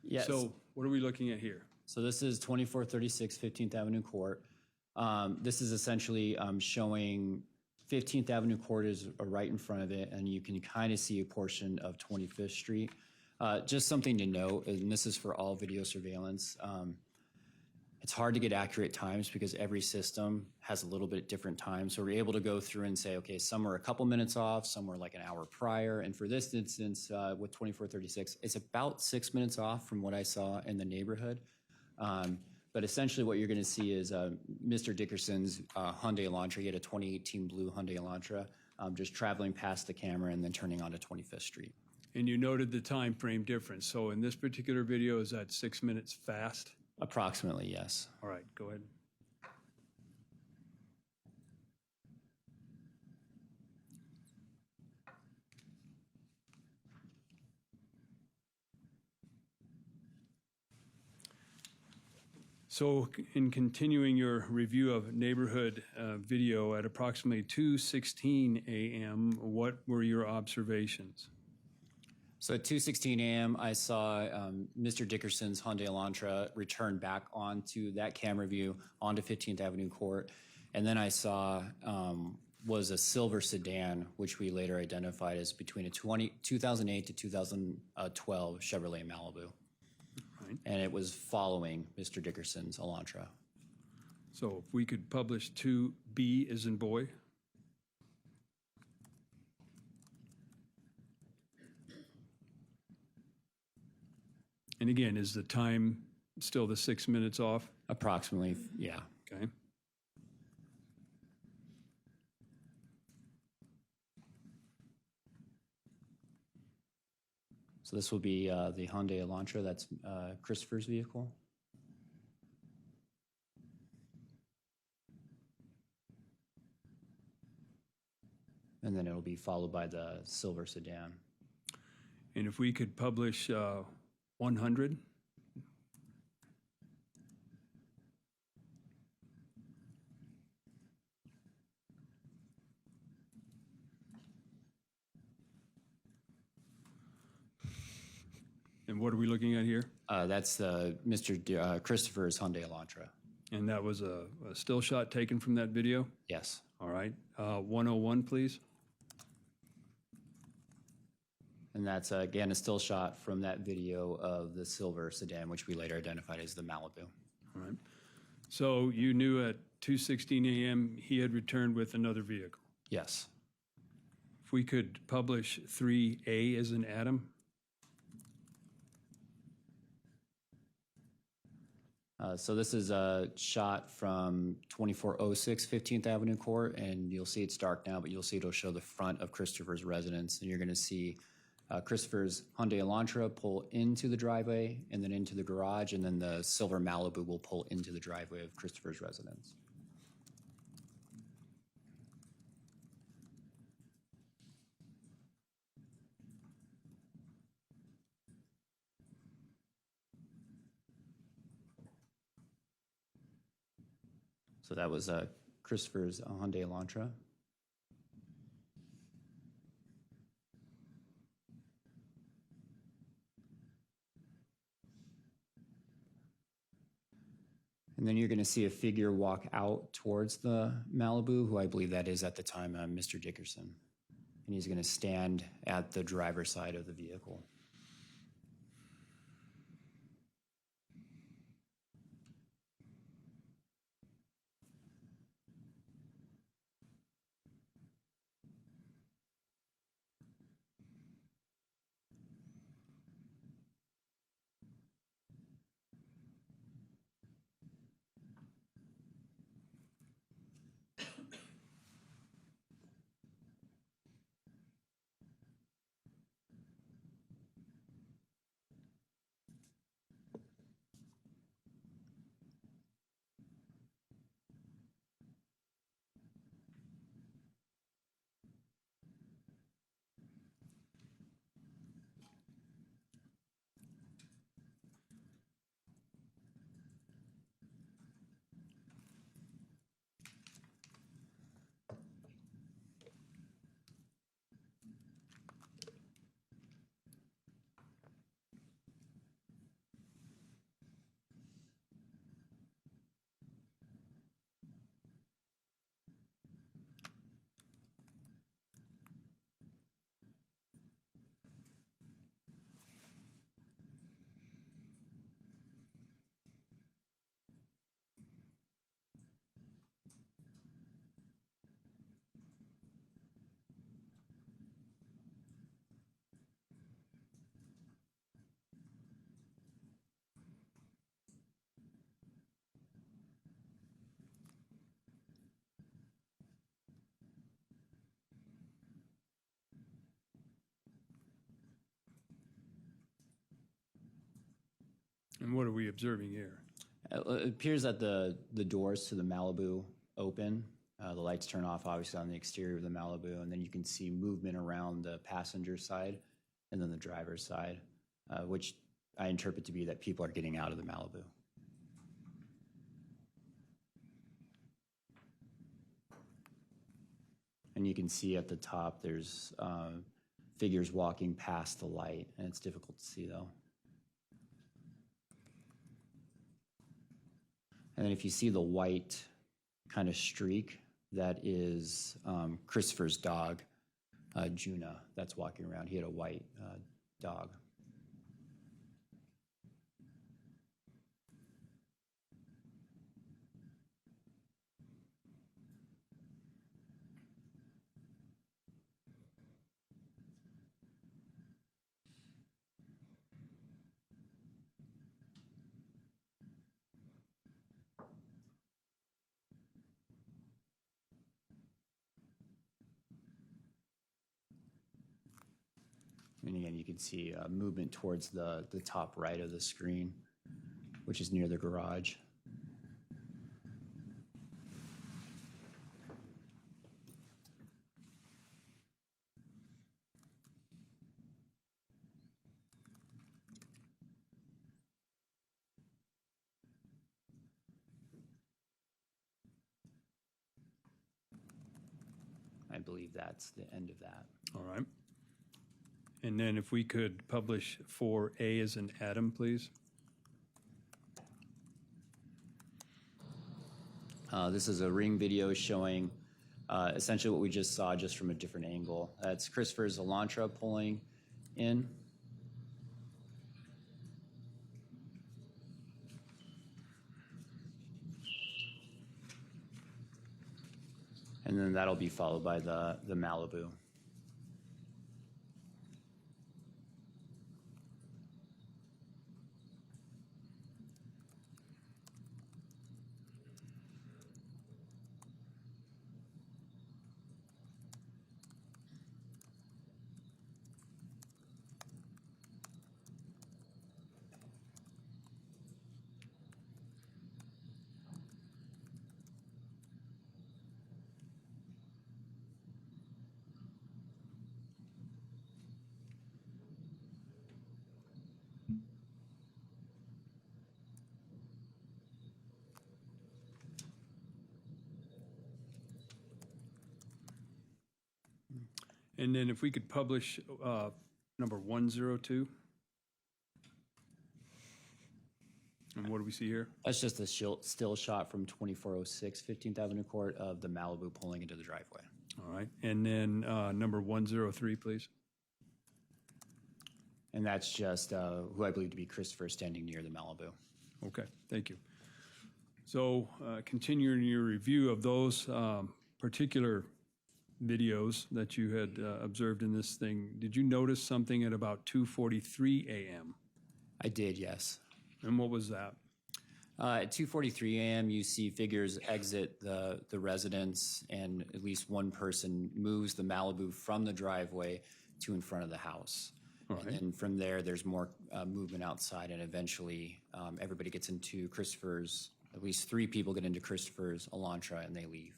Yes. So what are we looking at here? So this is 2436 15th Avenue Court. This is essentially showing 15th Avenue Court is right in front of it, and you can kind of see a portion of 25th Street. Just something to note, and this is for all video surveillance. It's hard to get accurate times because every system has a little bit different time. So we're able to go through and say, okay, some are a couple minutes off, some were like an hour prior. And for this instance, with 2436, it's about 6 minutes off from what I saw in the neighborhood. But essentially what you're going to see is Mr. Dickerson's Hyundai Elantra. He had a 2018 blue Hyundai Elantra, just traveling past the camera and then turning onto 25th Street. And you noted the time frame difference. So in this particular video, is that 6 minutes fast? Approximately, yes. All right, go ahead. So in continuing your review of neighborhood video at approximately 2:16 a.m., what were your observations? So at 2:16 a.m., I saw Mr. Dickerson's Hyundai Elantra return back onto that camera view onto 15th Avenue Court. And then I saw was a silver sedan, which we later identified as between a 2008 to 2012 Chevrolet Malibu. Right. And it was following Mr. Dickerson's Elantra. So if we could publish 2B as in boy. And again, is the time still the 6 minutes off? Approximately, yeah. Okay. So this will be the Hyundai Elantra. That's Christopher's vehicle. And then it'll be followed by the silver sedan. And if we could publish 100. And what are we looking at here? That's Christopher's Hyundai Elantra. And that was a still shot taken from that video? Yes. All right. 101, please. And that's, again, a still shot from that video of the silver sedan, which we later identified as the Malibu. All right. So you knew at 2:16 a.m. he had returned with another vehicle? Yes. If we could publish 3A as in Adam. So this is a shot from 2406 15th Avenue Court, and you'll see it's dark now, but you'll see it'll show the front of Christopher's residence, and you're going to see Christopher's Hyundai Elantra pull into the driveway and then into the garage, and then the silver Malibu will pull into the driveway of Christopher's residence. So that was Christopher's Hyundai Elantra. And then you're going to see a figure walk out towards the Malibu, who I believe that is at the time Mr. Dickerson. And he's going to stand at the driver's side of the vehicle. And what are we observing here? It appears that the doors to the Malibu open. The lights turn off, obviously, on the exterior of the Malibu, and then you can see movement around the passenger side and then the driver's side, which I interpret to be that people are getting out of the Malibu. And you can see at the top there's figures walking past the light, and it's difficult to see, though. And then if you see the white kind of streak, that is Christopher's dog, Juna, that's walking around. He had a white dog. And again, you can see movement towards the top right of the screen, which is near the garage. I believe that's the end of that. All right. And then if we could publish 4A as in Adam, please. This is a ring video showing essentially what we just saw, just from a different angle. That's Christopher's Elantra pulling in. And then that'll be followed by the Malibu. And then if we could publish number 102. And what do we see here? That's just a still shot from 2406 15th Avenue Court of the Malibu pulling into the driveway. All right. And then number 103, please. And that's just who I believe to be Christopher standing near the Malibu. Okay, thank you. So continuing your review of those particular videos that you had observed in this thing, did you notice something at about 2:43 a.m.? I did, yes. And what was that? At 2:43 a.m., you see figures exit the residence, and at least one person moves the Malibu from the driveway to in front of the house. All right. And then from there, there's more movement outside, and eventually everybody gets into Christopher's, at least 3 people get into Christopher's Elantra, and they leave.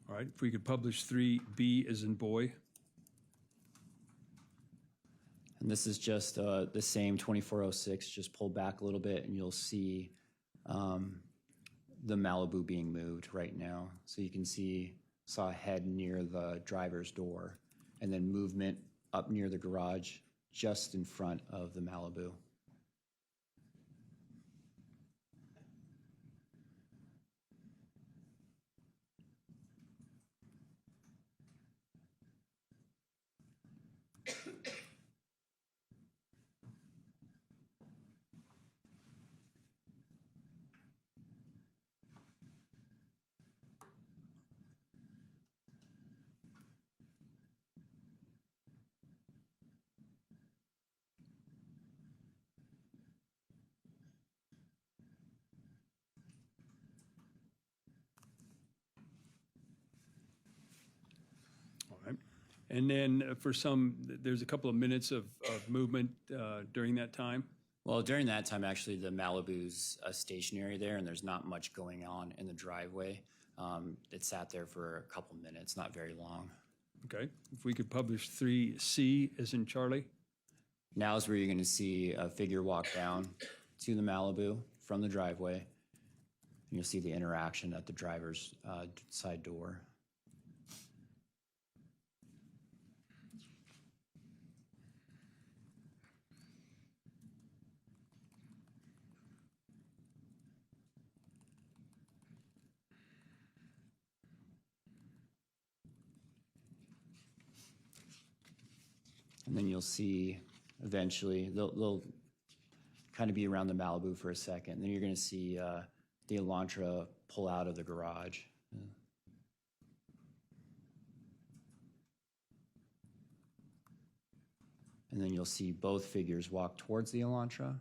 All right, if we could publish 3B as in boy. And this is just the same 2406, just pulled back a little bit, and you'll see the Malibu being moved right now. So you can saw a head near the driver's door, and then movement up near the garage just in front of the Malibu. All right. And then there's a couple of minutes of movement during that time. Well, during that time, actually, the Malibu's stationary there, and there's not much going on in the driveway. It sat there for a couple minutes, not very long. Okay, if we could publish 3C as in Charlie. Now is where you're going to see a figure walk down to the Malibu from the driveway. And you'll see the interaction at the driver's side door. And then you'll see eventually, they'll kind of be around the Malibu for a second. Then you're going to see the Elantra pull out of the garage. And then you'll see both figures walk towards the Elantra.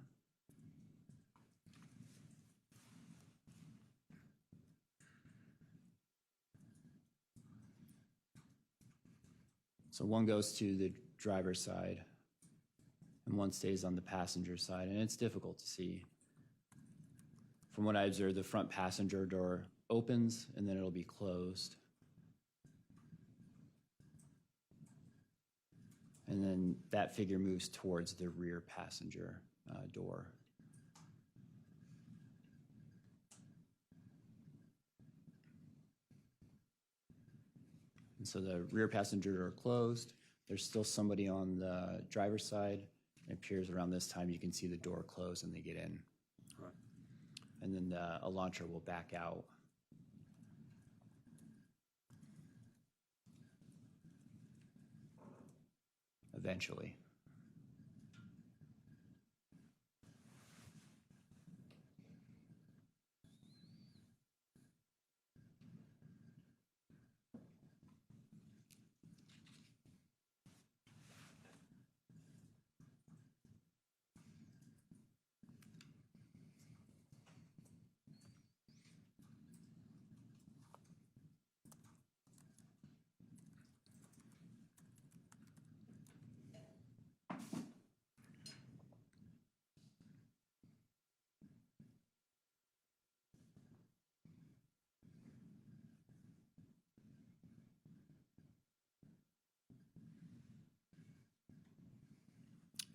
So one goes to the driver's side and one stays on the passenger side, and it's difficult to see. From what I observed, the front passenger door opens and then it'll be closed. And then that figure moves towards the rear passenger door. And so the rear passenger door closed. There's still somebody on the driver's side. It appears around this time you can see the door close and they get in. All right. And then the Elantra will back out. Eventually.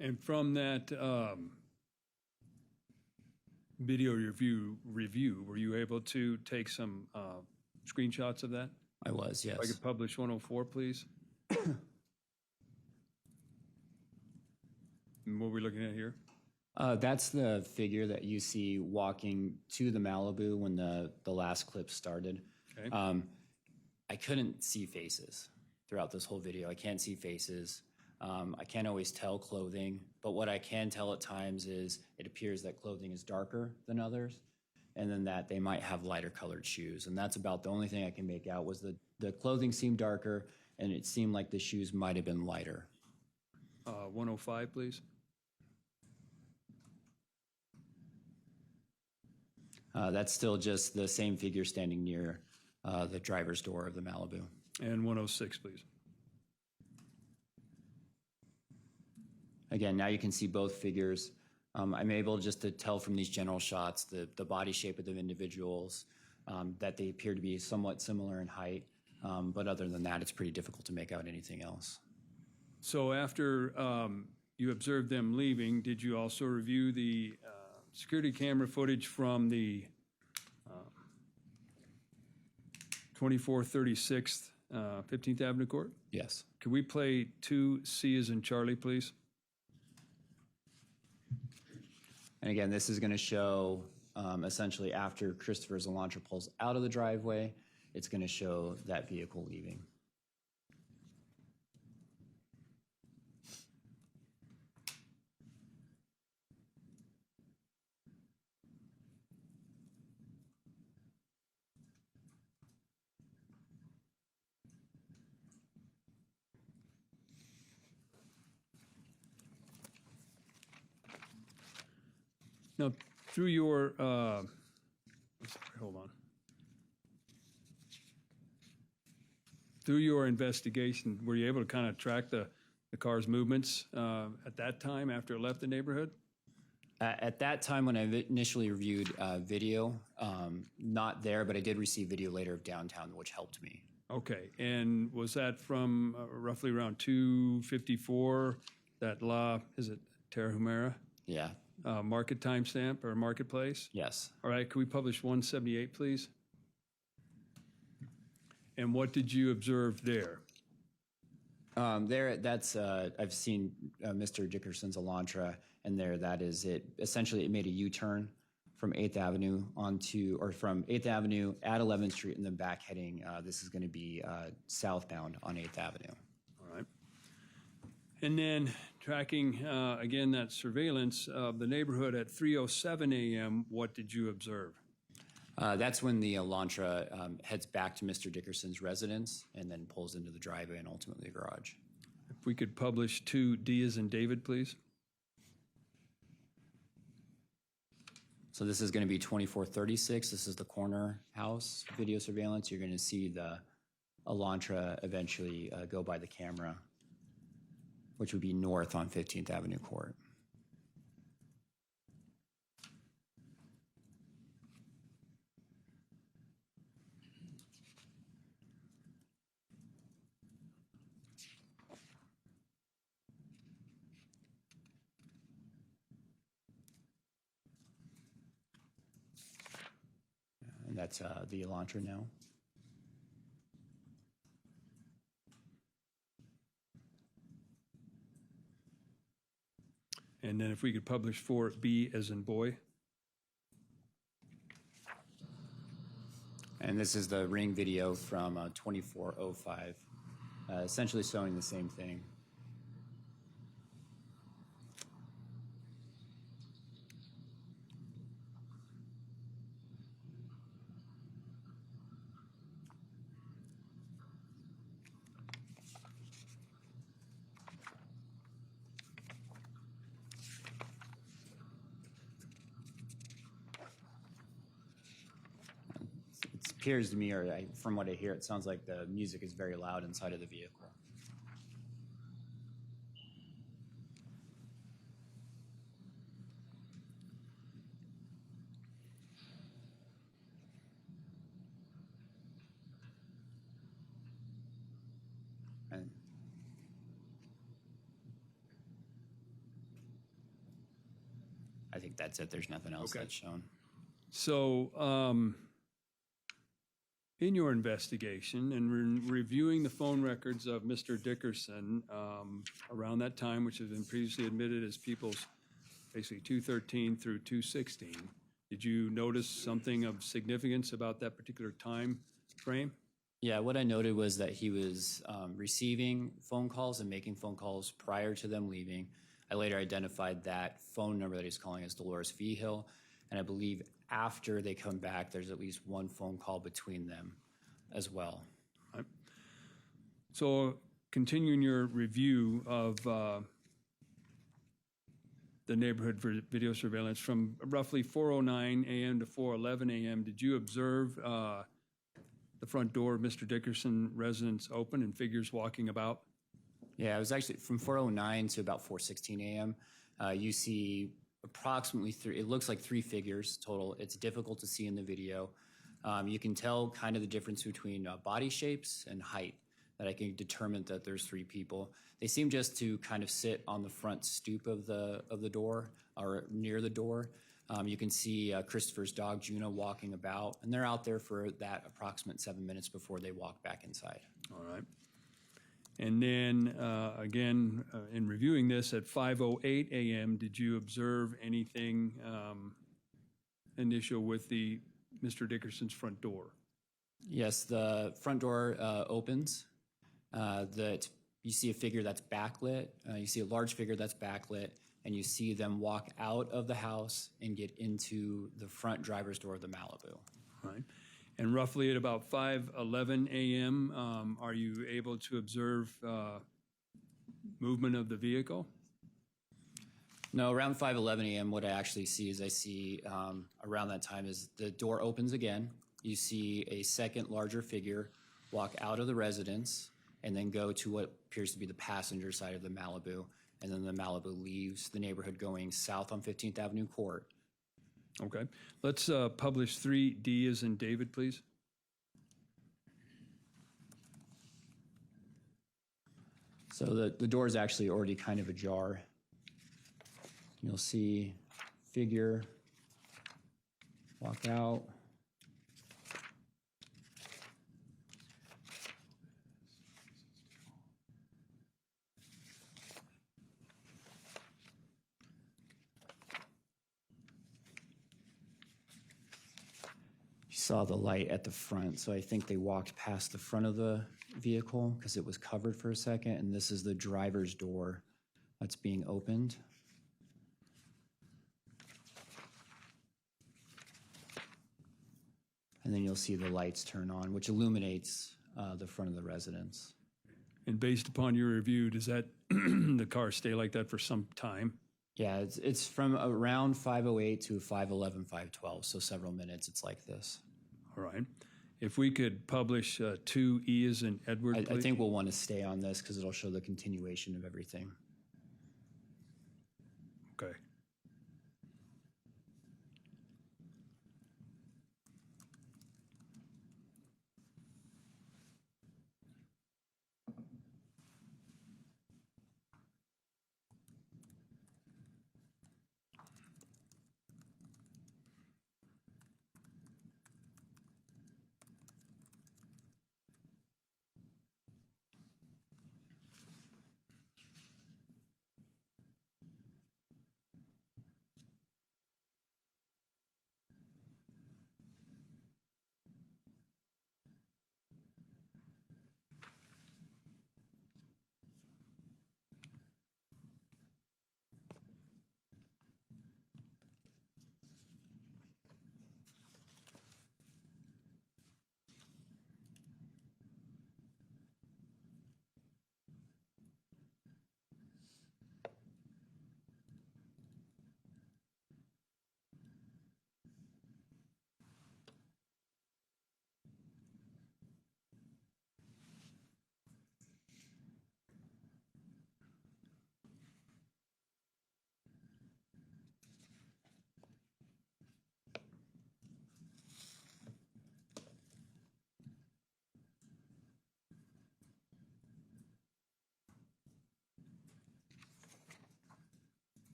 And from that video review, were you able to take some screenshots of that? I was, yes. If I could publish 104, please. And what are we looking at here? That's the figure that you see walking to the Malibu when the last clip started. Okay. I couldn't see faces throughout this whole video. I can't see faces. I can't always tell clothing, but what I can tell at times is it appears that clothing is darker than others, and then that they might have lighter colored shoes. And that's about the only thing I can make out was the clothing seemed darker, and it seemed like the shoes might have been lighter. 105, please. That's still just the same figure standing near the driver's door of the Malibu. And 106, please. Again, now you can see both figures. I'm able just to tell from these general shots the body shape of the individuals, that they appear to be somewhat similar in height. But other than that, it's pretty difficult to make out anything else. So after you observed them leaving, did you also review the security camera footage from the 2436 15th Avenue Court? Yes. Could we play 2C as in Charlie, please? And again, this is going to show essentially after Christopher's Elantra pulls out of the driveway, it's going to show that vehicle leaving. Now, through your, hold on. Through your investigation, were you able to kind of track the car's movements at that time after it left the neighborhood? At that time, when I initially reviewed video, not there, but I did receive video later of downtown, which helped me. Okay, and was that from roughly around 2:54, that is it Terra Yeah, market timestamp or marketplace? yes. All right, can we publish 178, please? And what did you observe there? I've seen Mr. Dickerson's Elantra, and that is it. Essentially, it made a U-turn from 8th Avenue from 8th Avenue at 11th Street and then back heading. This is going to be southbound on 8th Avenue. All right. And then tracking, again, that surveillance of the neighborhood at 3:07 a.m., what did you observe? That's when the Elantra heads back to Mr. Dickerson's residence and then pulls into the driveway and ultimately the garage. If we could publish 2D as in David, please. So this is going to be 2436. This is the corner house video surveillance. You're going to see the Elantra eventually go by the camera, which would be north on 15th Avenue Court. And that's the Elantra now. And then if we could publish 4B as in boy. And this is the ring video from 2405, essentially showing the same thing. It appears to me, from what I hear, it sounds like the music is very loud inside of the vehicle. And I think that's it. There's nothing else that's shown. So in your investigation and reviewing the phone records of Mr. Dickerson around that time, which has been previously admitted as people's basically 213 through 216, did you notice something of significance about that particular time frame? Yeah, what I noted was that he was receiving phone calls and making phone calls prior to them leaving. I later identified that phone number that he's calling as Dolores Vigil, and I believe after they come back, there's at least one phone call between them as well. Right. So continuing your review of the neighborhood video surveillance from roughly 4:09 a.m. to 4:11 a.m., did you observe the front door of Mr. Dickerson residence open and figures walking about? Yeah, it was actually from 4:09 to about 4:16 a.m. You see approximately it looks like 3 figures total. It's difficult to see in the video. You can tell kind of the difference between body shapes and height, that I can determine that there's 3 people. They seem just to kind of sit on the front stoop of the door or near the door. You can see Christopher's dog, Juno, walking about, and they're out there for that approximate 7 minutes before they walk back inside. All right. And then, again, in reviewing this at 5:08 a.m., did you observe anything initial with Mr. Dickerson's front door? Yes, the front door opens. You see a figure that's backlit. You see a large figure that's backlit, and you see them walk out of the house and get into the front driver's door of the Malibu. All right. And roughly at about 5:11 a.m., are you able to observe movement of the vehicle? No, around 5:11 a.m., what I actually see is around that time is the door opens again. You see a second larger figure walk out of the residence and then go to what appears to be the passenger side of the Malibu. and then the Malibu leaves the neighborhood going south on 15th Avenue Court. Okay. Let's publish 3D as in David, please. So the door is actually already kind of ajar. You'll see figure walk out. You saw the light at the front, so I think they walked past the front of the vehicle because it was covered for a second, and this is the driver's door that's being opened. And then you'll see the lights turn on, which illuminates the front of the residence. And based upon your review, does that the car stay like that for some time? Yeah, it's from around 5:08 to 5:11, 5:12, so several minutes it's like this. All right. If we could publish 2E as in Edward, I please. think we'll want to stay on this because it'll show the continuation of everything. Okay.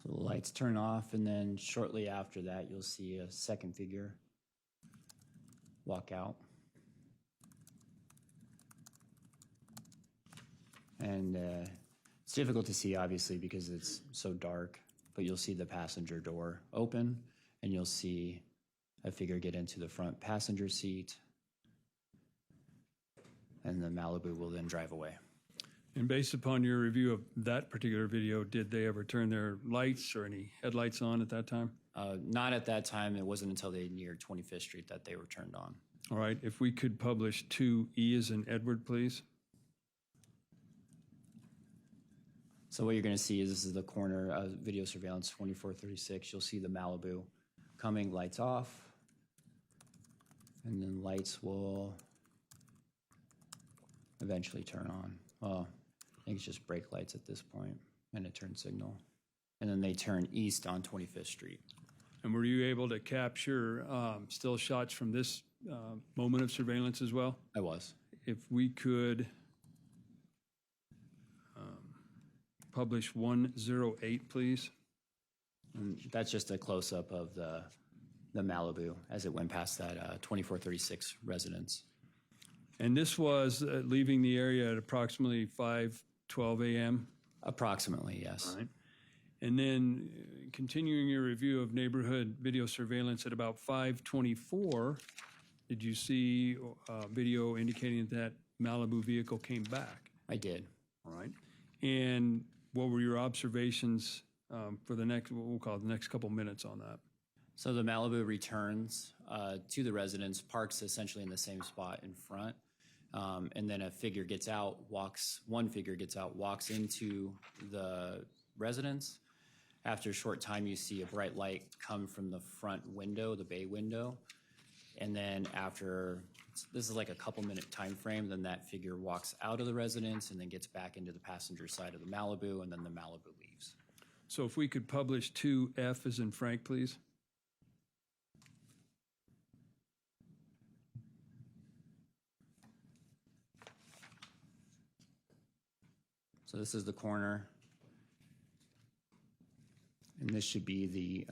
So the lights turn off, and then shortly after that, you'll see a second figure walk out. And it's difficult to see, obviously, because it's so dark, but you'll see the passenger door open, and you'll see a figure get into the front passenger seat, and the Malibu will then drive away. And based upon your review of that particular video, did they ever turn their lights or any headlights on at that time? Not at that time. It wasn't until they neared 25th Street that they were turned on. All right. If we could publish 2E as in Edward, please. So what you're going to see is this is the corner video surveillance 2436. You'll see the Malibu coming, lights off, and then lights will eventually turn on. Well, I think it's just brake lights at this point, and a turn signal. And then they turn east on 25th Street. And were you able to capture still shots from this moment of surveillance as well? I was. If we could publish 108, please. And that's just a close-up of the Malibu as it went past that 2436 residence. And this was leaving the area at approximately 5:12 a.m.? Approximately, yes. All right. And then continuing your review of neighborhood video surveillance at about 5:24, did you see video indicating that Malibu vehicle came back? I did. All right. And what were your observations for the next, what we'll call the next couple minutes on that? So the Malibu returns to the residence, parks essentially in the same spot in front. And then one figure gets out, walks into the residence. After a short time, you see a bright light come from the front window, the bay window. And then this is like a couple minute time frame, then that figure walks out of the residence and then gets back into the passenger side of the Malibu, and then the Malibu leaves. So if we could publish 2F as in Frank, please. So this is the corner. And this should be the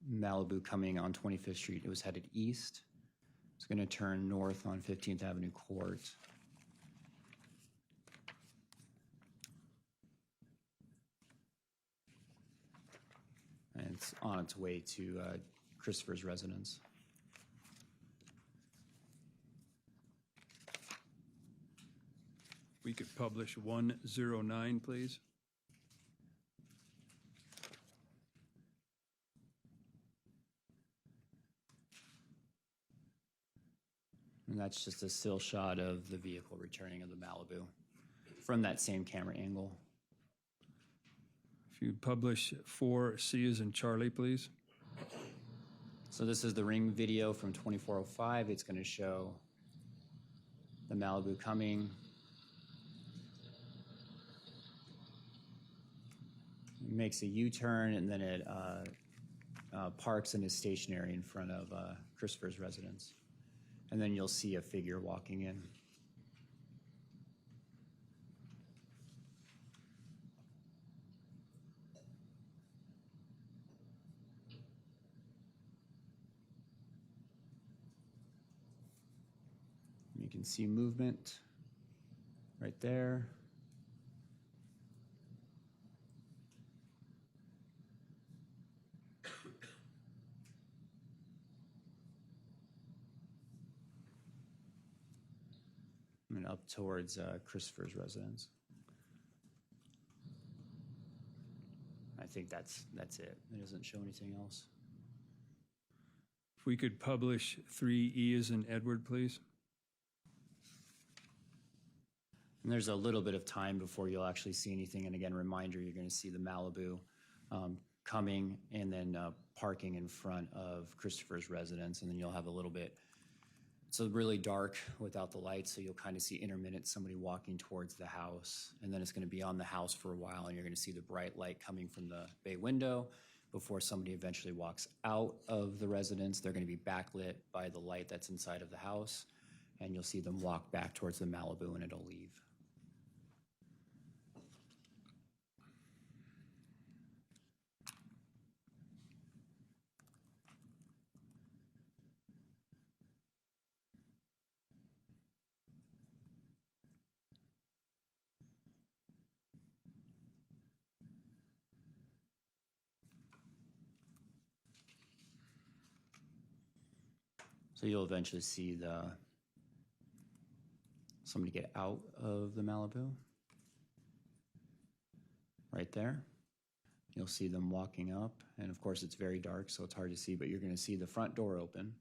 Malibu coming on 25th Street. It was headed east. It's going to turn north on 15th Avenue Court. And it's on its way to Christopher's residence. We could publish 109, please. And that's just a still shot of the vehicle returning of the Malibu from that same camera angle. If you'd publish 4C as in Charlie, please. So this is the ring video from 2405. It's going to show the Malibu coming. It makes a U-turn, and then it parks and is stationary in front of Christopher's residence. And then you'll see a figure walking in. You can see movement right there. And up towards Christopher's residence. I think that's it. It doesn't show anything else. If we could publish 3E as in Edward, please. And there's a little bit of time before you'll actually see anything. And again, reminder, you're going to see the Malibu coming and then parking in front of Christopher's residence. And then you'll have a little bit. It's really dark without the lights, so you'll kind of see intermittent somebody walking towards the house, and then it's going to be on the house for a while, and you're going to see the bright light coming from the bay window before somebody eventually walks out of the residence. They're going to be backlit by the light that's inside of the house, and you'll see them walk back towards the Malibu, and it'll leave. So you'll eventually see somebody get out of the Malibu. Right there. You'll see them walking up, and of course it's very dark, so it's hard to see, but you're going to see the front door open.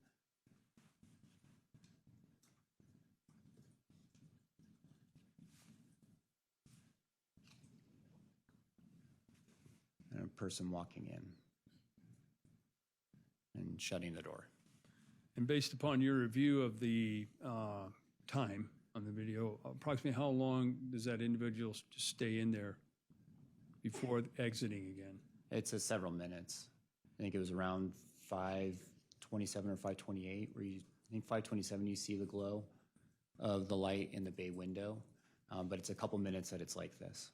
And a person walking in and shutting the door. And based upon your review of the time on the video, approximately how long does that individual just stay in there before exiting again? It's several minutes. I think it was around 5:27 or 5:28, where I think 5:27 you see the glow of the light in the bay window, but it's a couple minutes that it's like this.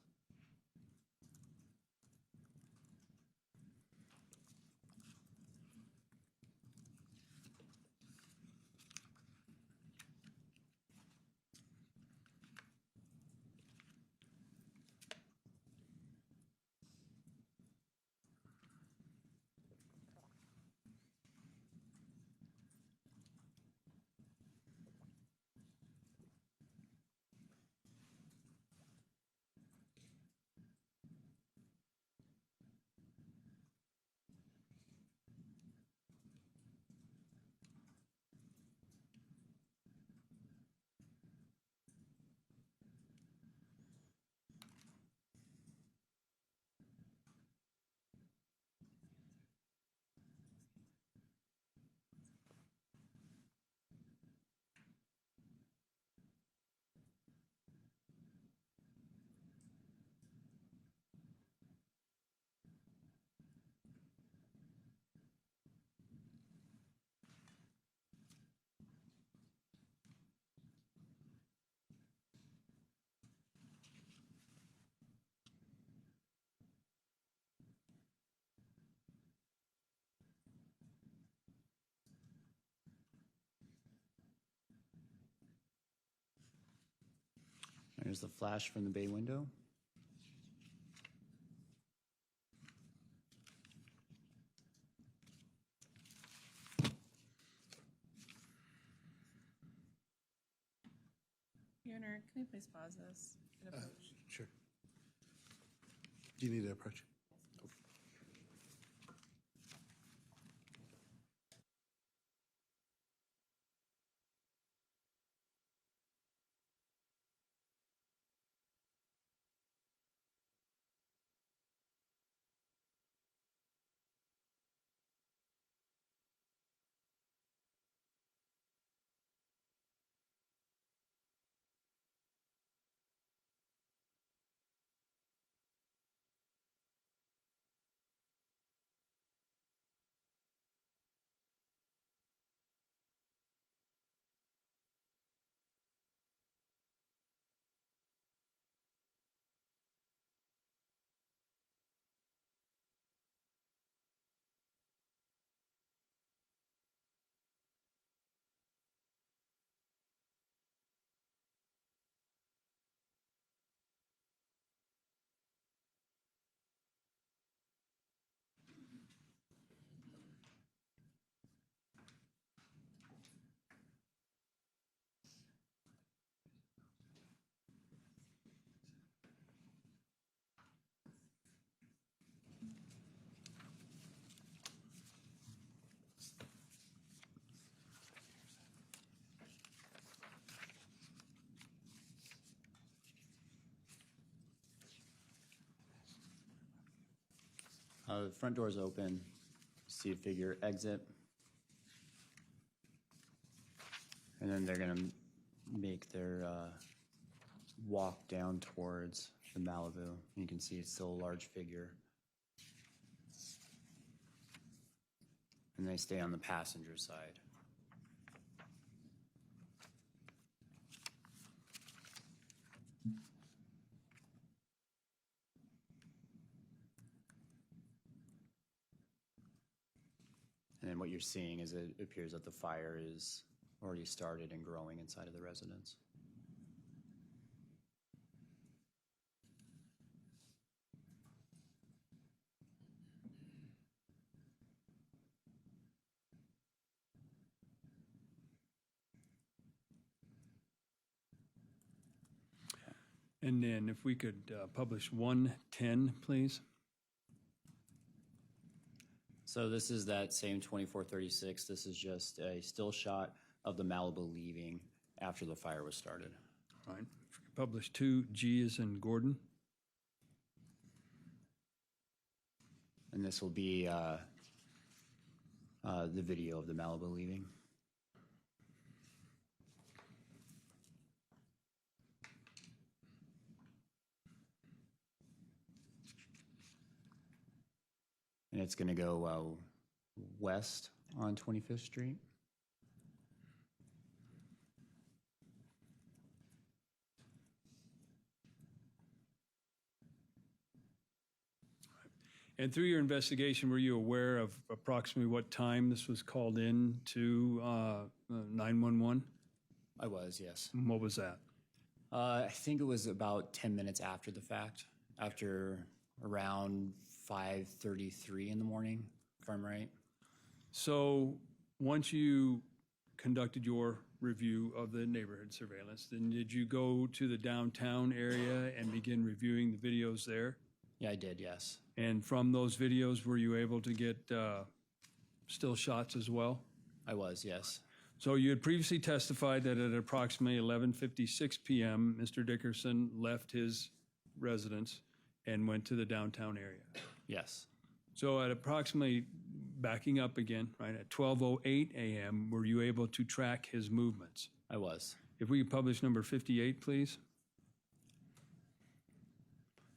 There's the flash from the bay window. Your Honor, can we please pause this and approach? Sure. Do you need to approach? The front door is open. See a figure exit. And then they're going to make their walk down towards the Malibu. You can see it's still a large figure. And they stay on the passenger side. And then what you're seeing is it appears that the fire is already started and growing inside of the residence. And then if we could publish 110, please. So this is that same 2436. This is just a still shot of the Malibu leaving after the fire was started. All right. If we could publish 2, G as in Gordon. And this will be the video of the Malibu leaving. And it's going to go west on 25th Street. And through your investigation, were you aware of approximately what time this was called in to 911? I was, yes. What was that? I think it was about 10 minutes after the fact, after around 5:33 in the morning, if I'm right. So once you conducted your review of the neighborhood surveillance, then did you go to the downtown area and begin reviewing the videos there? Yeah, I did, yes. And from those videos, were you able to get still shots as well? I was, yes. So you had previously testified that at approximately 11:56 p.m., Mr. Dickerson left his residence and went to the downtown area. Yes. So at approximately, backing up again, right, at 12:08 a.m., were you able to track his movements? I was. If we could publish number 58, please.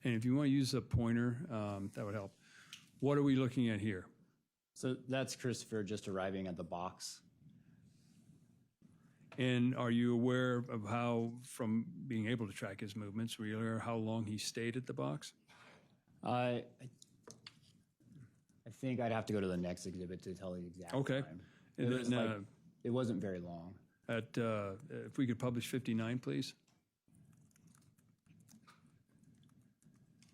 And if you want to use a pointer, that would help. What are we looking at here? So that's Christopher just arriving at the box. And are you aware of how, from being able to track his movements, were you aware how long he stayed at the box? I think I'd have to go to the next exhibit to tell the exact Okay. time. And It was then it wasn't very long. if we could publish 59, please.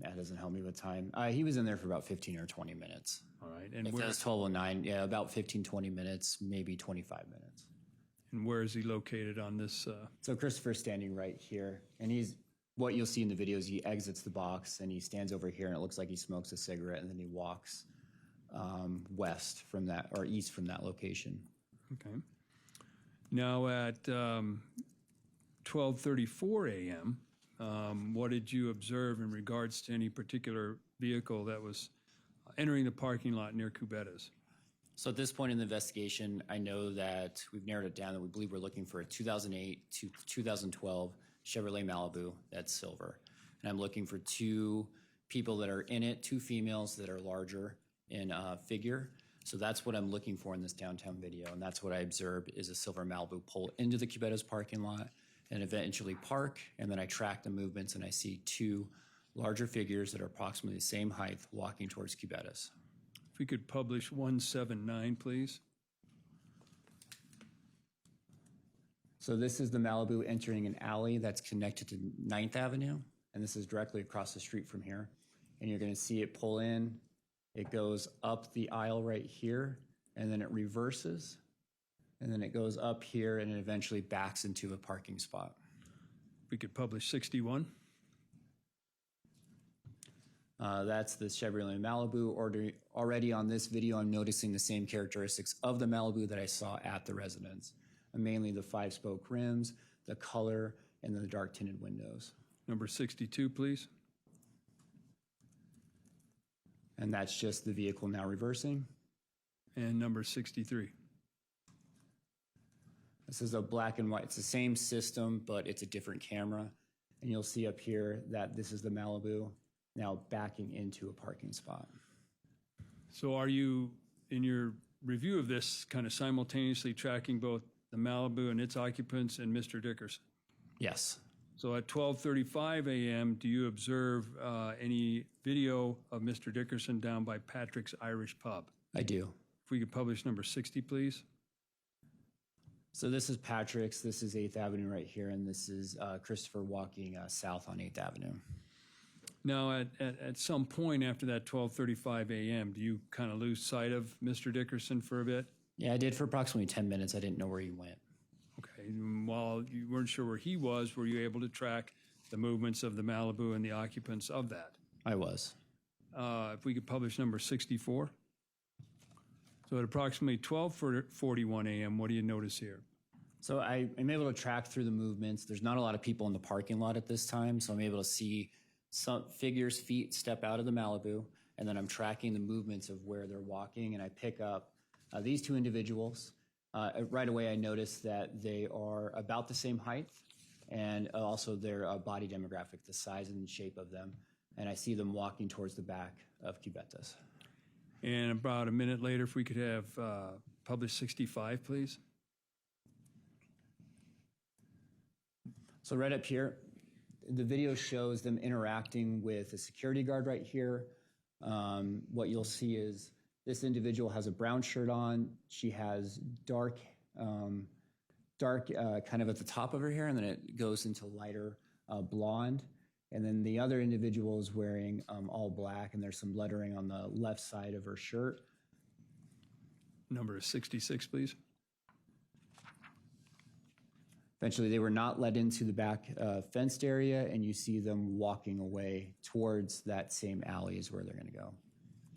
That doesn't help me with time. He was in there for about 15 or 20 minutes. All right. And If where, that's 12:09, yeah, about 15, 20 minutes, maybe 25 minutes. and where is he located on this? So Christopher's standing right here, and what you'll see in the video is he exits the box and he stands over here, and it looks like he smokes a cigarette, and then he walks west from that, or east from that location. Okay. Now at 12:34 a.m., what did you observe in regards to any particular vehicle that was entering the parking lot near Cubetta's? So at this point in the investigation, I know that we've narrowed it down, that we believe we're looking for a 2008 to 2012 Chevrolet Malibu that's silver. And I'm looking for two people that are in it, two females that are larger in figure. So that's what I'm looking for in this downtown video. And that's what I observed is a silver Malibu pull into the Cubetta's parking lot and eventually park. And then I track the movements and I see two larger figures that are approximately the same height walking towards Cubetta's. If we could publish 179, please. So this is the Malibu entering an alley that's connected to 9th Avenue, and this is directly across the street from here. And you're going to see it pull in. It goes up the aisle right here, and then it reverses, and then it goes up here, and it eventually backs into a parking spot. If we could publish 61. That's the Chevrolet Malibu. Already on this video, I'm noticing the same characteristics of the Malibu that I saw at the residence. Mainly the 5-spoke rims, the color, and the dark tinted windows. Number 62, please. And that's just the vehicle now reversing. And number 63. This is a black and white. It's the same system, but it's a different camera. And you'll see up here that this is the Malibu now backing into a parking spot. So are you, in your review of this, kind of simultaneously tracking both the Malibu and its occupants and Mr. Dickerson? Yes. So at 12:35 a.m., do you observe any video of Mr. Dickerson down by Patrick's Irish Pub? I do. If we could publish number 60, please. So this is Patrick's. This is 8th Avenue right here, and this is Christopher walking south on 8th Avenue. Now, at some point after that 12:35 a.m., do you kind of lose sight of Mr. Dickerson for a bit? Yeah, I did for approximately 10 minutes. I didn't know where he went. Okay. And while you weren't sure where he was, were you able to track the movements of the Malibu and the occupants of that? I was. If we could publish number 64. So at approximately 12:41 a.m., what do you notice here? So I'm able to track through the movements. There's not a lot of people in the parking lot at this time, so I'm able to see some figures' feet step out of the Malibu, and then I'm tracking the movements of where they're walking, and I pick up these two individuals. Right away, I noticed that they are about the same height, and also their body demographic, the size and shape of them, and I see them walking towards the back of Cubetta's. And about a minute later, if we could have publish 65, please. So right up here, the video shows them interacting with a security guard right here. What you'll see is this individual has a brown shirt on. She has dark kind of at the top of her hair, and then it goes into lighter blonde. And then the other individual is wearing all black, and there's some lettering on the left side of her shirt. Number 66, please. Eventually, they were not let into the back fenced area, and you see them walking away towards that same alley is where they're going to go.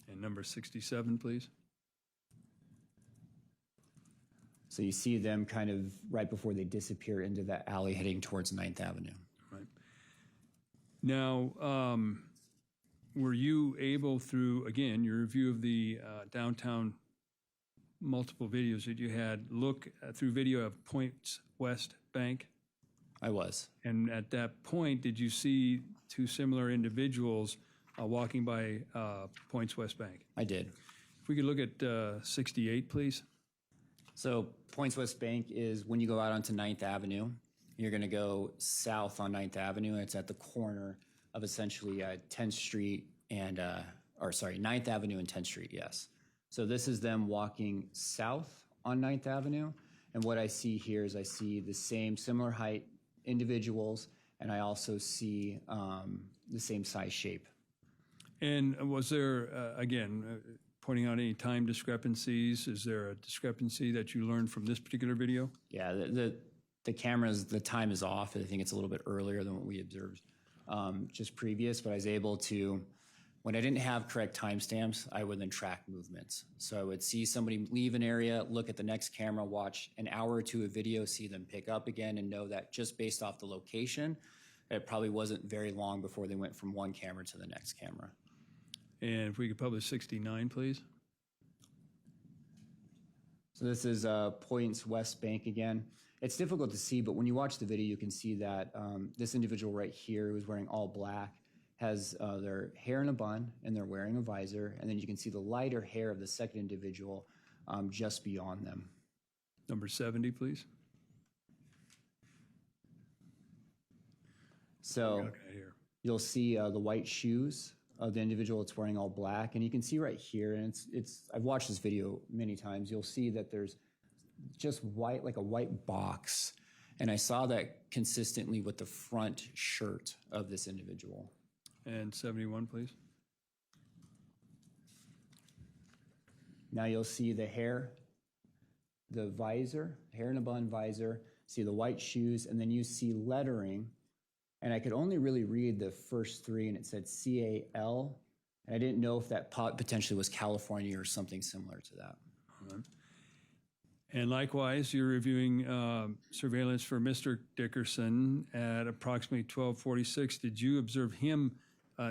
And number 67, please. So you see them kind of right before they disappear into that alley heading towards 9th Avenue. Right. Now, were you able through, again, your review of the downtown multiple videos that you had, look through video of Points West Bank? I was. And at that point, did you see two similar individuals walking by Points West Bank? I did. If we could look at 68, please. So Points West Bank is when you go out onto 9th Avenue, you're going to go south on 9th Avenue. It's at the corner of essentially 10th Street and, 9th Avenue and 10th Street, yes. So this is them walking south on 9th Avenue. And what I see here is I see the same similar height individuals, and I also see the same size shape And was there, again, pointing out any time discrepancies? Is there a discrepancy that you learned from this particular video? Yeah, the cameras, the time is off. I think it's a little bit earlier than what we observed just previous, but I was able to, when I didn't have correct timestamps, I would then track movements. So I would see somebody leave an area, look at the next camera, watch an hour or two of video, see them pick up again, and know that just based off the location, it probably wasn't very long before they went from one camera to the next camera. And if we could publish 69, please. So this is Points West Bank again. It's difficult to see, but when you watch the video, you can see that this individual right here who's wearing all black has their hair in a bun and they're wearing a visor. And then you can see the lighter hair of the second individual just beyond them. Number 70, please. So Okay, here. you'll see the white shoes of the individual that's wearing all black. And you can see right here, and I've watched this video many times, you'll see that there's just white, like a white box. And I saw that consistently with the front shirt of this individual. And 71, please. Now you'll see the hair, the visor, hair in a bun visor, see the white shoes, and then you see lettering. And I could only really read the first three, and it said CAL. And I didn't know if that potentially was California or something similar to that. All right. And likewise, you're reviewing surveillance for Mr. Dickerson at approximately 12:46. Did you observe him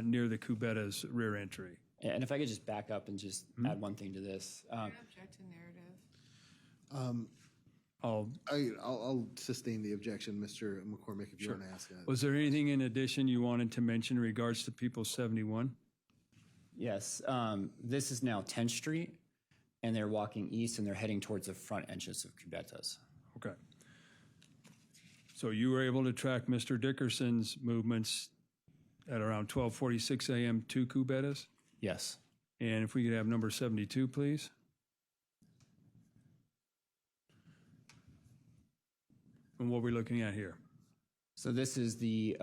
near the Cubetta's rear entry? And if I could just back up and just add one thing to this. Object to narrative. I'll sustain the objection, Mr. McCormick, if you want to ask that. Was there anything in addition you wanted to mention in regards to People 71? Yes, this is now 10th Street, and they're walking east, and they're heading towards the front entrance of Cubetta's. Okay. So you were able to track Mr. Dickerson's movements at around 12:46 a.m. to Cubetta's? Yes. And if we could have number 72, please. And what we're looking at here? So this is the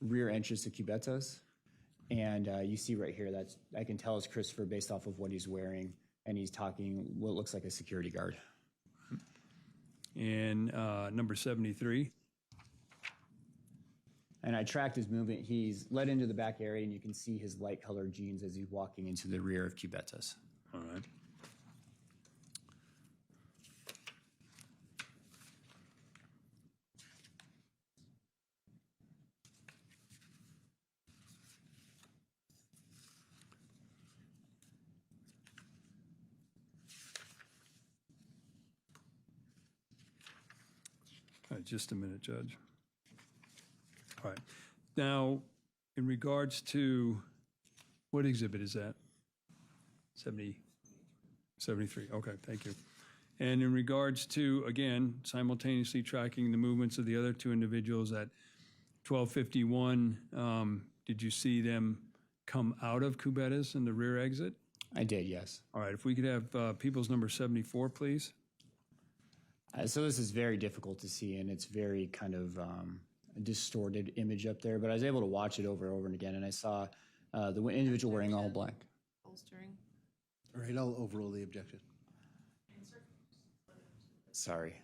rear entrance to Cubetta's, and you see right here, that's, I can tell it's Christopher based off of what he's wearing, and he's talking what looks like a security guard. And number 73. And I tracked his movement. He's led into the back area, and you can see his light-colored jeans as he's walking into the rear of Cubetta's. All right. Just a minute, Judge. All right. Now, in regards to, what exhibit is that? 73. Okay, thank you. And in regards to, again, simultaneously tracking the movements of the other two individuals at 12:51, did you see them come out of Cubetta's in the rear exit? I did, yes. All right. If we could have People's number 74, please. So this is very difficult to see, and it's very kind of a distorted image up there, but I was able to watch it over and over again, and I saw the individual wearing all black. Bolstering. All right, I'll overrule the objection. Sorry.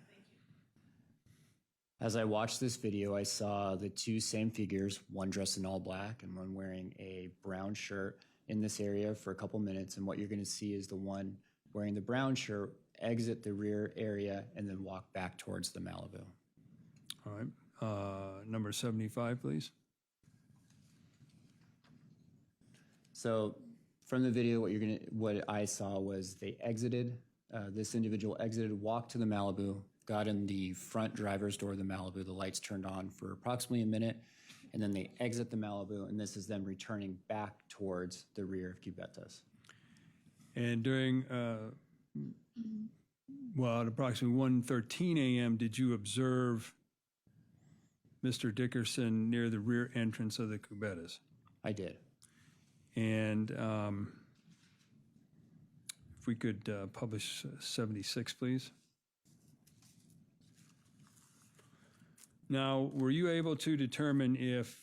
As I watched this video, I saw the two same figures, one dressed in all black and one wearing a brown shirt in this area for a couple minutes, and what you're going to see is the one wearing the brown shirt exit the rear area and then walk back towards the Malibu. All right. Number 75, please. So from the video, what I saw was they exited, this individual exited, walked to the Malibu, got in the front driver's door of the Malibu, the lights turned on for approximately a minute, and then they exit the Malibu, and this is them returning back towards the rear of Cubetta's. And during, at approximately 1:13 a.m., did you observe Mr. Dickerson near the rear entrance of the Cubetta's? I did. And if we could publish 76, please. Now, were you able to determine if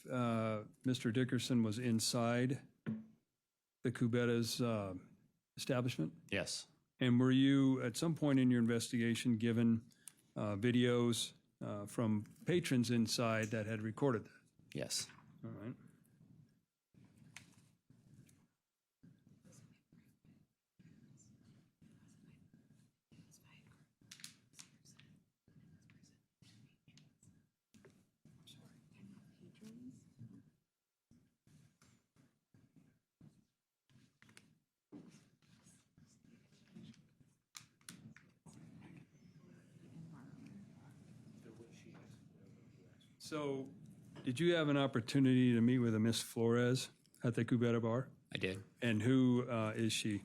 Mr. Dickerson was inside the Cubetta's establishment? Yes. And were you, at some point in your investigation, given videos from patrons inside that had recorded that? Yes. All right. So, did you have an opportunity to meet with a Miss Flores at the Cubetta Bar? I did. And who is she?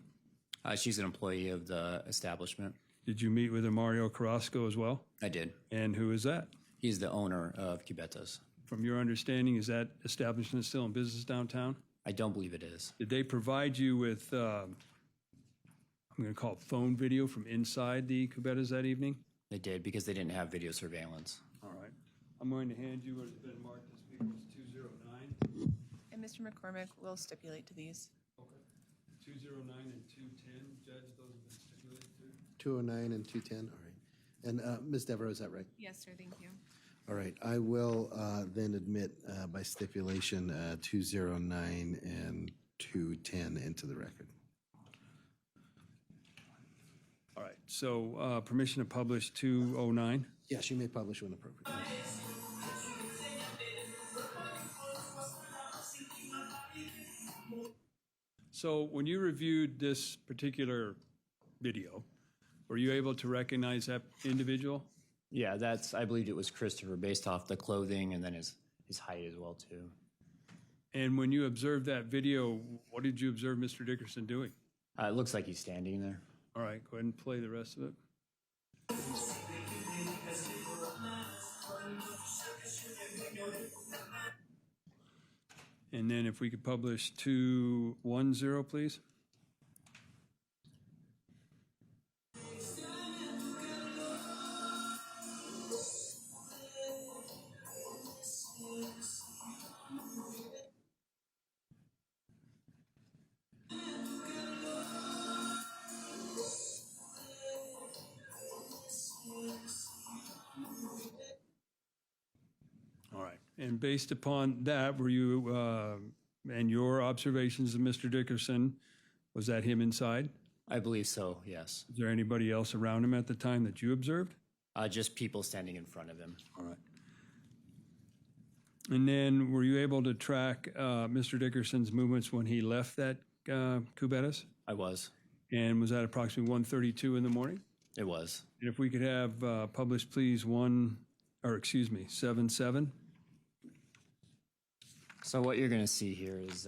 She's an employee of the establishment. Did you meet with a Mario Carrasco as well? I did. And who is that? He's the owner of Cubetta's. From your understanding, is that establishment still in business downtown? I don't believe it is. Did they provide you with, I'm going to call it phone video from inside the Cubetta's that evening? They did because they didn't have video surveillance. All right. I'm going to hand you what has been marked as papers 209. And Mr. McCormick will stipulate to these. Okay. 209 and 210, Judge, those have been stipulated to. 209 and 210, all right. And Ms. Devereaux, is that right? Yes, sir, thank you. All right, I will then admit by stipulation 209 and 210 into the record. All right. So permission to publish 209. Yes, you may publish when appropriate. So when you reviewed this particular video, were you able to recognize that individual? Yeah, I believed it was Christopher based off the clothing and then his height as well, too. And when you observed that video, what did you observe Mr. Dickerson doing? It looks like he's standing there. All right, go ahead and play the rest of it. And then if we could publish 210, please. All right. And based upon that, were you, and your observations of Mr. Dickerson, was that him inside? I believe so, yes. Is there anybody else around him at the time that you observed? Just people standing in front of him. All right. And then were you able to track Mr. Dickerson's movements when he left that Cubetta's? I was. And was that approximately 1:32 in the morning? It was. And if we could have published, please, 77. So what you're going to see here is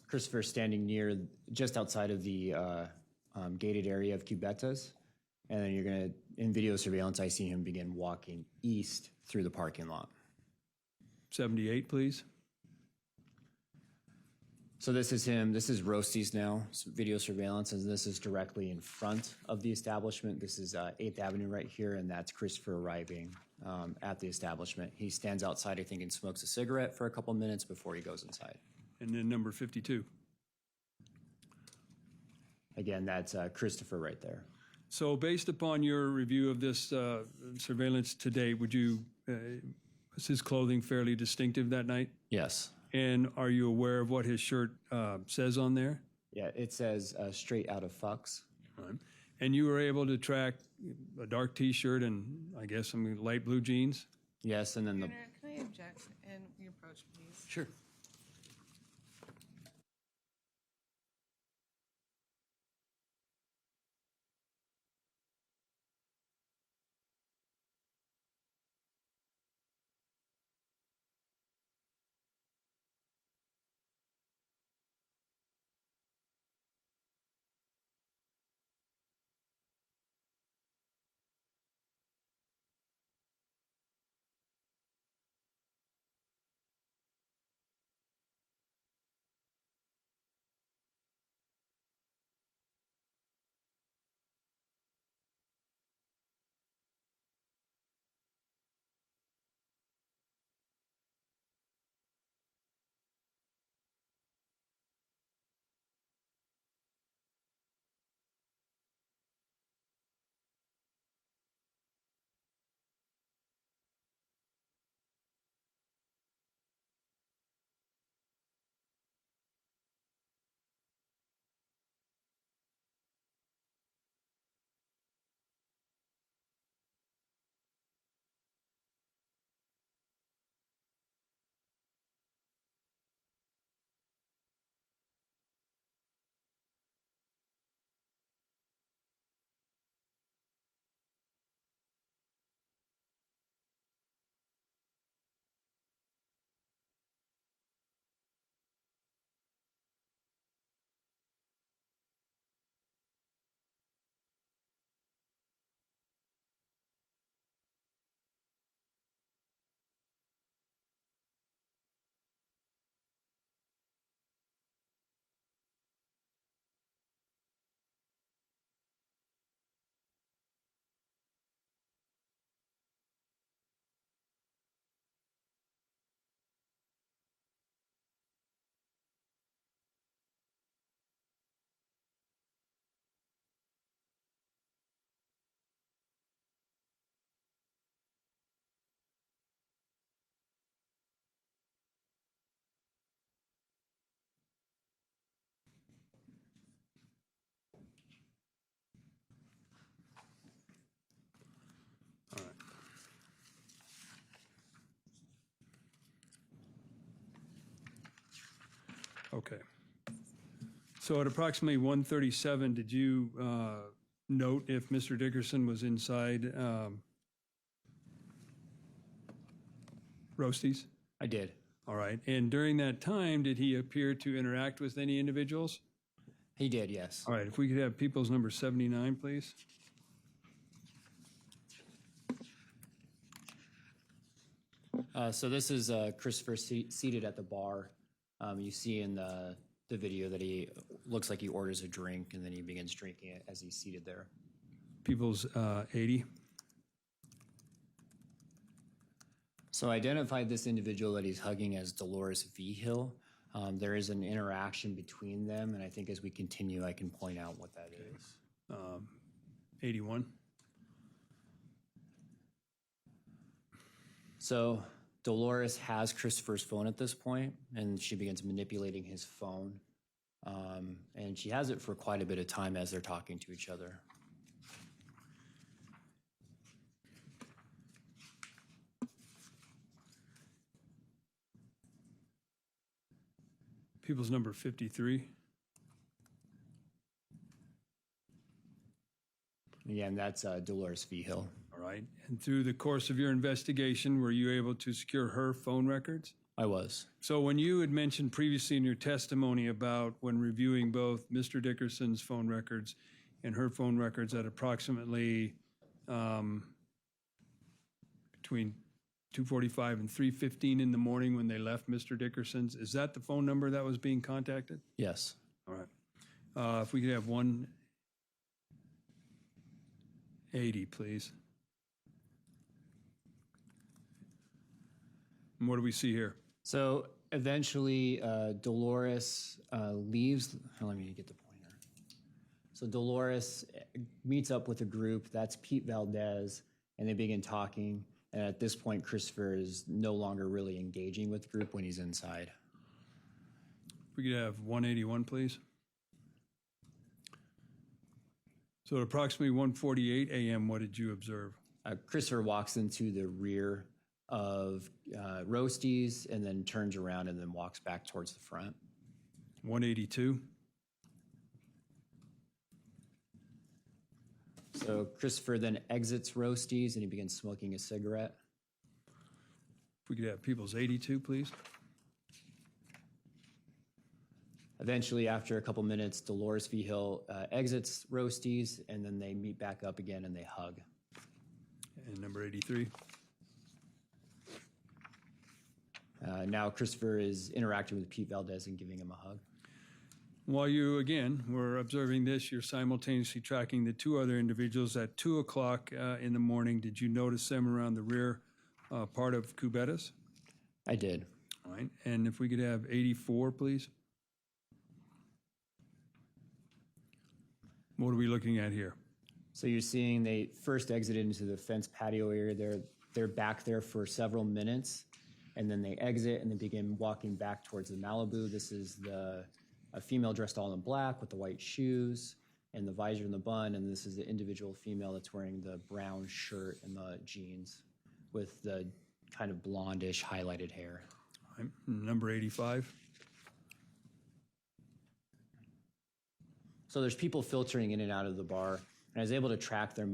Christopher standing near, just outside of the gated area of Cubetta's. And then you're going to, in video surveillance, I see him begin walking east through the parking lot. 78, please. So this is him. This is Roasty's now, video surveillance, and this is directly in front of the establishment. This is 8th Avenue right here, and that's Christopher arriving at the establishment. He stands outside, I think, and smokes a cigarette for a couple minutes before he goes inside. And then number 52. Again, that's Christopher right there. So based upon your review of this surveillance today, was his clothing fairly distinctive that night? Yes. And are you aware of what his shirt says on there? Yeah, it says straight out of Fox. Right. And you were able to track a dark T-shirt and I guess some light blue jeans? Yes, and then Your Honor, can I object and we approach, please? Sure. Okay. So at approximately 1:37, did you note if Mr. Dickerson was inside Roasties? I did. All right. And during that time, did he appear to interact with any individuals? He did, yes. All right. If we could have people's number 79, please. So this is Christopher seated at the bar. You see in the video that he looks like he orders a drink and then he begins drinking it as he's seated there. People's 80. So I identified this individual that he's hugging as Dolores V. Hill. There is an interaction between them, and I think as we continue, I can point out what that is. 81. So Dolores has Christopher's phone at this point, and she begins manipulating his phone. And she has it for quite a bit of time as they're talking to each other. People's number 53. Again, that's Dolores V. Hill. All right. And through the course of your investigation, were you able to secure her phone records? I was. So when you had mentioned previously in your testimony about when reviewing both Mr. Dickerson's phone records and her phone records at approximately between 2:45 and 3:15 in the morning when they left Mr. Dickerson's, is that the phone number that was being contacted? Yes. All right. If we could have 180, please. And what do we see here? So eventually, Dolores leaves. Let me get the pointer. So Dolores meets up with a group. That's Pete Valdez, and they begin talking. And at this point, Christopher is no longer really engaging with the group when he's inside. If we could have 181, please. So at approximately 1:48 a.m., what did you observe? Christopher walks into the rear of Roasties and then turns around and then walks back towards the front. 182. So Christopher then exits Roasties and he begins smoking a cigarette. If we could have people's 82, please. Eventually, after a couple minutes, Dolores V. Hill exits Roasties and then they meet back up again and they hug. And number 83. Now Christopher is interacting with Pete Valdez and giving him a hug. While you, again, were observing this, you're simultaneously tracking the two other individuals at 2 o'clock in the morning. Did you notice them around the rear part of Cubetta's? I did. All right. And if we could have 84, please. What are we looking at here? So you're seeing they first exited into the fence patio area. They're back there for several minutes, and then they exit and they begin walking back towards the Malibu. This is a female dressed all in black with the white shoes and the visor and the bun, and this is the individual female that's wearing the brown shirt and the jeans with the kind of blondish highlighted hair. All right. Number 85. So there's people filtering in and out of the bar, and I was able to track their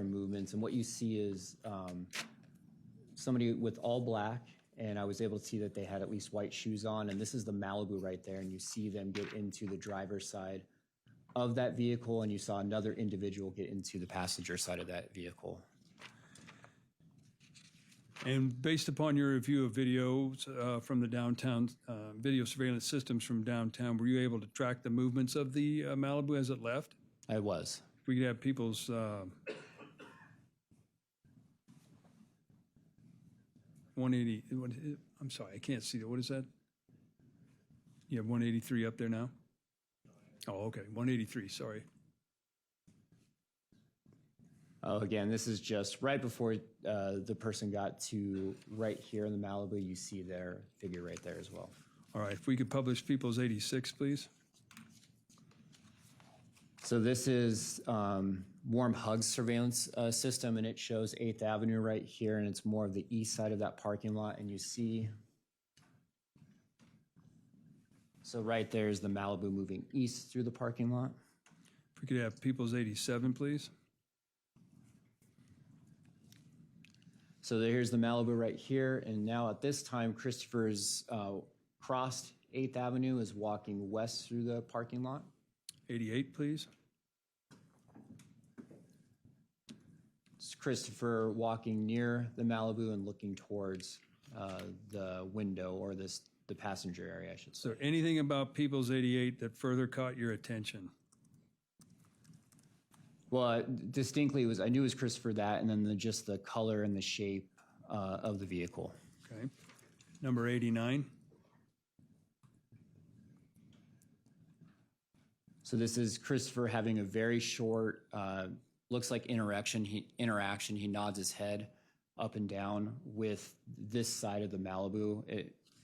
movements. And what you see is somebody with all black, and I was able to see that they had at least white shoes on. And this is the Malibu right there, and you see them get into the driver's side of that vehicle, and you saw another individual get into the passenger side of that vehicle. And based upon your review of videos from the downtown, video surveillance systems from downtown, were you able to track the movements of the Malibu as it left? I was. If we could have people's 180, I'm sorry, I can't see that. What is that? You have 183 up there now? Oh, okay, 183, sorry. Oh, again, this is just right before the person got to right here in the Malibu. You see their figure right there as well. All right, if we could publish people's 86, please. So this is Warm Hugs surveillance system, and it shows 8th Avenue right here, and it's more of the east side of that parking lot, and you see. So right there is the Malibu moving east through the parking lot. If we could have People's 87, please. So here's the Malibu right here, and now at this time, Christopher's crossed 8th Avenue, is walking west through the parking lot. 88, please. It's Christopher walking near the Malibu and looking towards the window, or the passenger area, I should Is say. there anything about People's 88 that further caught your attention? Well, distinctly, I knew it was Christopher, that, and then just the color and the shape of the vehicle. Okay. Number 89. So this is Christopher having a very short, looks like interaction. He nods his head up and down with this side of the Malibu.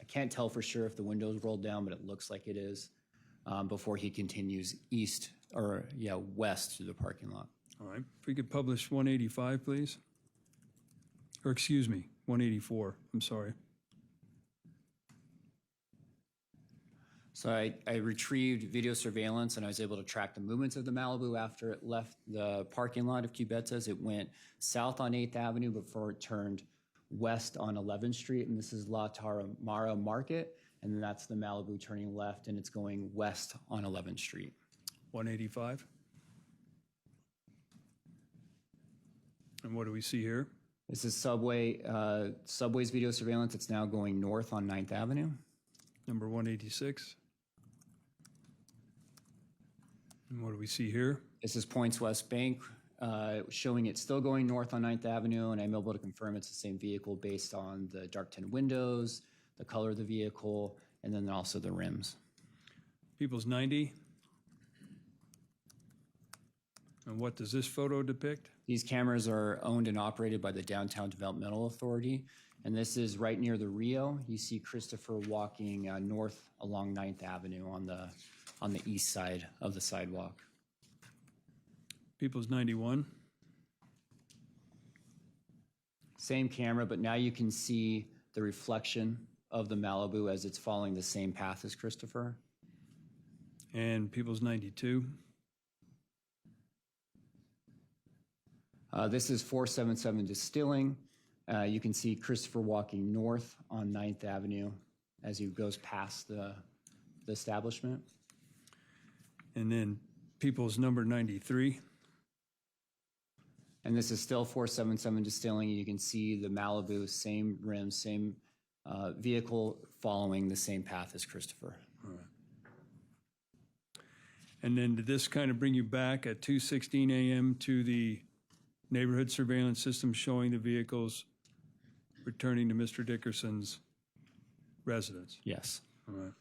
I can't tell for sure if the window's rolled down, but it looks like it is, before he continues west through the parking lot. All right. If we could publish 185, please. Or excuse me, 184. I'm sorry. So I retrieved video surveillance, and I was able to track the movements of the Malibu after it left the parking lot of Cubetta's. It went south on 8th Avenue before it turned west on 11th Street, and this is La Taramara Market, and then that's the Malibu turning left, and it's going west on 11th Street. 185. And what do we see here? This is Subway's video surveillance. It's now going north on 9th Avenue. Number 186. And what do we see here? This is Points West Bank, showing it still going north on 9th Avenue, and I'm able to confirm it's the same vehicle based on the dark tinted windows, the color of the vehicle, and then also the rims. People's 90. And what does this photo depict? These cameras are owned and operated by the Downtown Developmental Authority, and this is right near the Rio. You see Christopher walking north along 9th Avenue on the east side of the sidewalk. People's 91. Same camera, but now you can see the reflection of the Malibu as it's following the same path as Christopher. And People's 92. This is 477 Distilling. You can see Christopher walking north on 9th Avenue as he goes past the establishment. And then People's number 93. And this is still 477 Distilling. You can see the Malibu, same rims, same vehicle following the same path as Christopher. All right. And then did this kind of bring you back at 2:16 a.m. to the neighborhood surveillance system showing the vehicles returning to Mr. Dickerson's residence? Yes. All right.